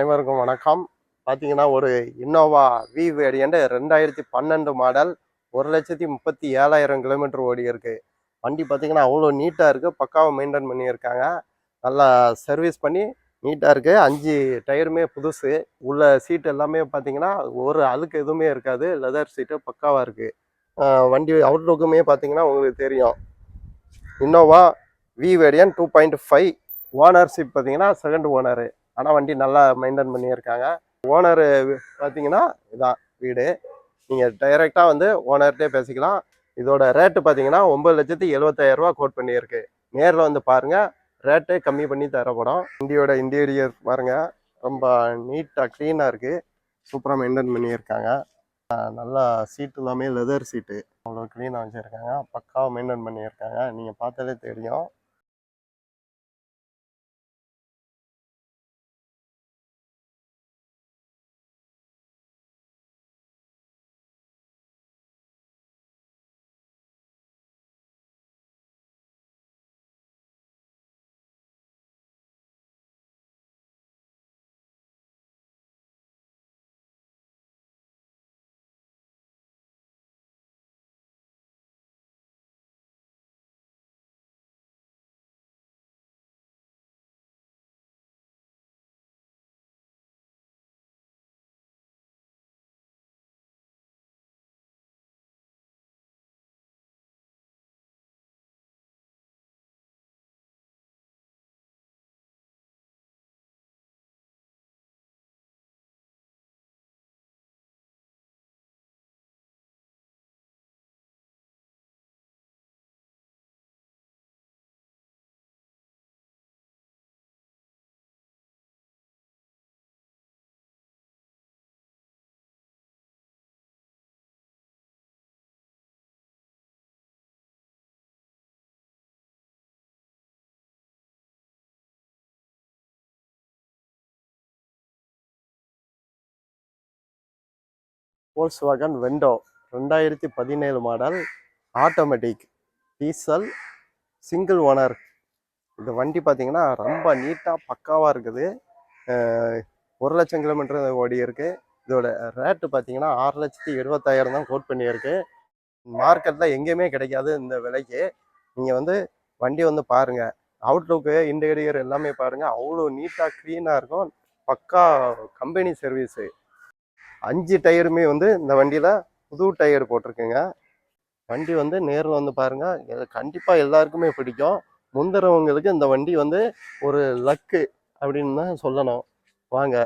அனைவருக்கும் வணக்கம். பார்த்தீங்கன்னா ஒரு Innova V variant 2012 model 1,37,000 kilometre ஓடி இருக்கு. வண்டி பார்த்தீங்கன்னா அவ்வளோ நீட்டாக இருக்குது. பக்காவாக மெயின்டைன் பண்ணியிருக்காங்க. நல்லா சர்வீஸ் பண்ணி நீட்டாக இருக்குது. 5 டயருமே புதுசு. உள்ள சீட் எல்லாமே பார்த்தீங்கன்னா ஒரு அழுக்கு எதுவுமே இருக்காது. லெதர் சீட்டு பக்காவாக இருக்குது. வண்டி அவுட்லுக்குமே பார்த்தீங்கன்னா உங்களுக்கு தெரியும். இன்னோவா வி வேரியண்ட் 2.5 ஓனர்ஷிப் பார்த்தீங்கன்னா செகண்ட் ஓனரு. ஆனால் வண்டி நல்லா மெயின்டைன் பண்ணியிருக்காங்க. ஓனரு பார்த்தீங்கன்னா இதான் வீடு. நீங்கள் டைரெக்டாக வந்து ஓனர்கிட்டே பேசிக்கலாம். இதோட ரேட்டு பார்த்தீங்கன்னா 9,70,000 கோட் பண்ணியிருக்கு. நேரில் வந்து பாருங்கள், ரேட்டே கம்மி பண்ணி தரப்படும். வண்டியோட இன்டீரியர் பாருங்கள், ரொம்ப நீட்டாக க்ளீனாக இருக்குது. சூப்பராக மெயின்டைன் பண்ணியிருக்காங்க. நல்லா சீட்டு எல்லாமே லெதர் சீட்டு அவ்வளோ க்ளீனாக வச்சுருக்காங்க. பக்காவாக மெயின்டைன் பண்ணியிருக்காங்க. நீங்கள் பார்த்தாலே தெரியும். Volkswagen வெண்டோ 2017 model automatic diesel single owner. இந்த வண்டி பார்த்தீங்கன்னா ரொம்ப நீட்டாக பக்காவாக இருக்குது. 1,00,000 கிலோமீட்டர் ஓடி இருக்கு. இதோட ரேட்டு பார்த்தீங்கன்னா 6,70,000 தான் கோட் பண்ணியிருக்கு. மார்க்கெட்டில் எங்கேயுமே கிடைக்காது இந்த விலைக்கு. நீங்கள் வந்து வண்டி வந்து பாருங்கள். அவுட்லுக்கு இன்டீரியர் எல்லாமே பாருங்கள், அவ்வளோ நீட்டாக க்ளீனாக இருக்கும். பக்கா கம்பெனி சர்வீஸு. 5 டயருமே வந்து இந்த வண்டியில் புது டயர் போட்டிருக்குங்க. வண்டி வந்து நேரில் வந்து பாருங்கள், கண்டிப்பாக எல்லாருக்குமே பிடிக்கும். முந்துறவங்களுக்கு இந்த வண்டி வந்து ஒரு லக்கு அப்படின்னு தான் சொல்லணும். வாங்க,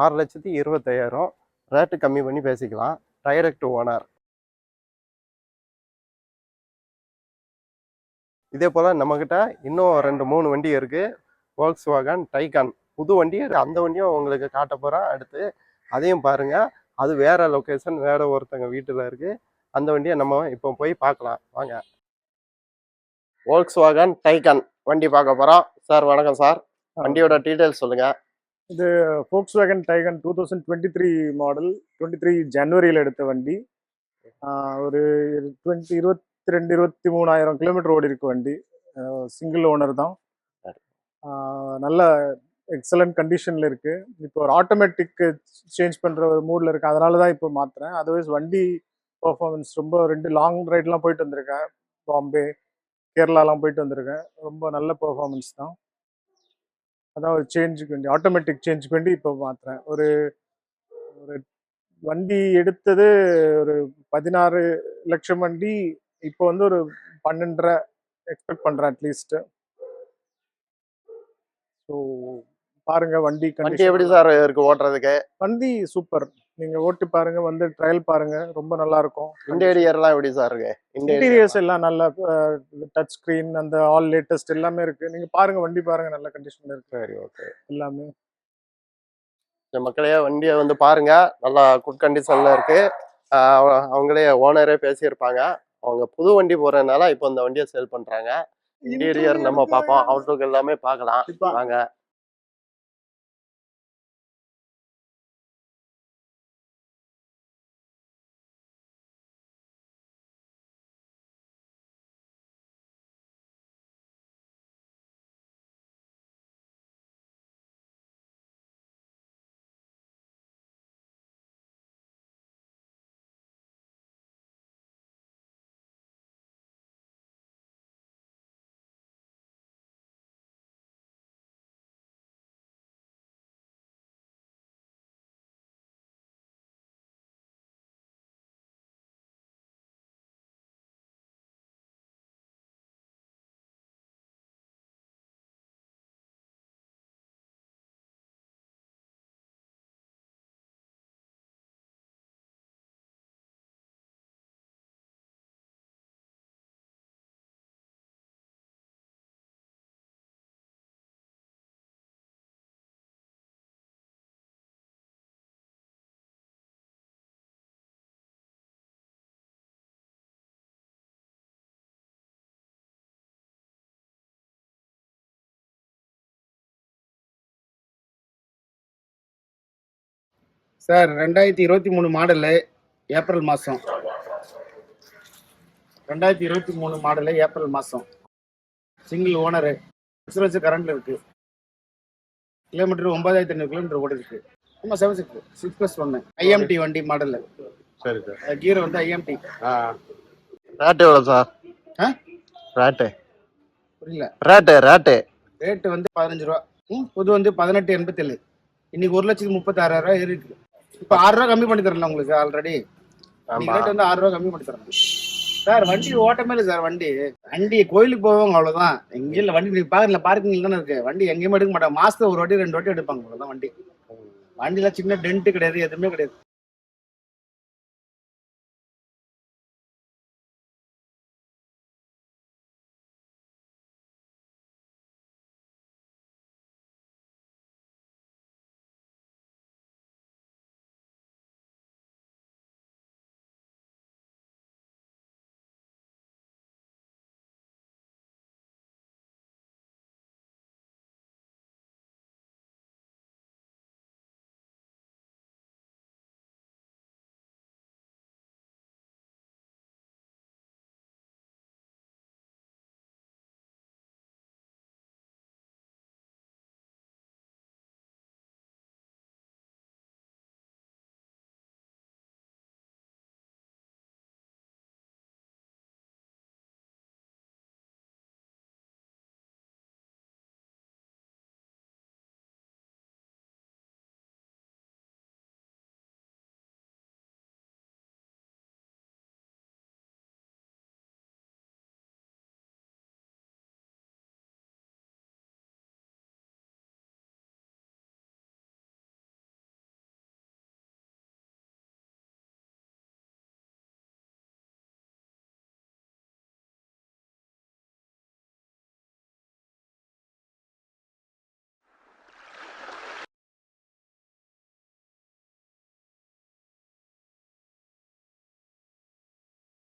6,20,000 ரேட்டு கம்மி பண்ணி பேசிக்கலாம். Direct owner. இதே போல் நம்மக்கிட்ட இன்னும் 2-3 வண்டி இருக்குது. Volkswagen Taycan புது வண்டி. அந்த வண்டியும் உங்களுக்கு காட்ட போகிறேன் அடுத்து. அதையும் பாருங்கள். அது வேறு லொக்கேஷன், வேறு ஒருத்தங்க வீட்டில் இருக்குது. அந்த வண்டியை நம்ம இப்போ போய் பார்க்கலாம் வாங்க. Volkswagen Taycan வண்டி பார்க்க போகிறோம். சார் வணக்கம் சார். வண்டியோட டீட்டெயில்ஸ் சொல்லுங்கள். இது Volkswagen Taycan 2023 மாடல், 23 ஜனவரியில் எடுத்த வண்டி. ஒரு 22-23,000 கிலோமீட்டர் ஓடி இருக்கு வண்டி. சிங்கிள் ஓனர் தான். நல்ல எக்ஸலண்ட் கண்டிஷனில் இருக்கு. இப்போ ஒரு ஆட்டோமேட்டிக் சேஞ்ச் பண்ணுற ஒரு மூடில் இருக்கு. அதனால தான் இப்போ மாற்றுறேன். அதர்வைஸ் வண்டி பர்ஃபார்மன்ஸ் ரொம்ப 2 லாங் ரைட்லாம் போயிட்டு வந்திருக்கேன். பாம்பே, கேரளாலாம் போயிட்டு வந்திருக்கேன். ரொம்ப நல்ல பர்ஃபார்மன்ஸ் தான். அதான் ஒரு சேஞ்சுக்கு வேண்டி, ஆட்டோமேட்டிக் சேஞ்சுக்கு வேண்டி இப்போ மாற்றுறேன். ஒரு ஒரு வண்டி எடுத்தது ஒரு 16 லட்சம் வண்டி. இப்போ வந்து ஒரு 12.5 எக்ஸ்பெக்ட் பண்ணுறேன் அட்லீஸ்ட். ஸோ பாருங்க வண்டி வண்டி எப்படி சார் இருக்கு ஓட்டுறதுக்கு? வண்டி சூப்பர். நீங்க ஓட்டி பாருங்க, வந்து ட்ரையல் பாருங்க, ரொம்ப நல்லா இருக்கும். இன்டீரியர்லாம் எப்படி சார் இருக்கு? இன்டீரியர்ஸ் எல்லாம் நல்ல டச் ஸ்கிரீன், அந்த ஆல் லேட்டஸ்ட் எல்லாமே இருக்கு. நீங்க பாருங்க, வண்டி பாருங்க, நல்ல கண்டிஷன்ல இருக்கு. சரி, ஓகே. எல்லாமே மக்களே வண்டியை வந்து பாருங்க, நல்லா குட் கண்டிஷன்ல இருக்கு. அவங்களே ஓனரே பேசியிருப்பாங்க. அவங்க புது வண்டி போறதுனால இப்போ இந்த வண்டியை சேல் பண்றாங்க. இன்டீரியர் நம்ம பார்ப்போம், அவுட்லுக் எல்லாமே பார்க்கலாம் வாங்க. சார் 2023 மாடலு ஏப்ரல் மாதம் 2023 மாடலு ஏப்ரல் மாதம் சிங்கிள் ஓனரு இன்சூரன்ஸ் கரண்ட்ல இருக்கு. கிலோமீட்டர் 9500 கிலோமீட்டர் ஓடி இருக்கு. ஆமா 6+1 ஐஎம்டி வண்டி மாடல். சரி சார். கீர் வந்து ஐஎம்டி. ரேட் எவ்வளோ சார்? ரேட்டு புரியல. ரேட்டு வந்து 15 ரூபா. புது வந்து 1887. இன்னைக்கு 1,36,000 இருக்கு. இப்போ 6 ரூபா கம்மி பண்ணி தரல உங்களுக்கு ஆல்ரெடி. ரேட் வந்து 6 ரூபா கம்மி பண்ணி தரணும் சார். வண்டி ஓட்டமே இல்லை சார். வண்டி கோயிலுக்கு போவாங்க அவ்வளவுதான். எங்க இல்ல வண்டி நீங்க பாக்கல, பார்க்கிங்ல தானே இருக்கு. வண்டி எங்கேயுமே எடுக்க மாட்டாங்க. மாசத்துல ஒரு வாட்டி 2 வாட்டி எடுப்பாங்க அவ்வளவுதான். வண்டியில சின்ன டென்ட் கிடையாது, எதுவுமே கிடையாது.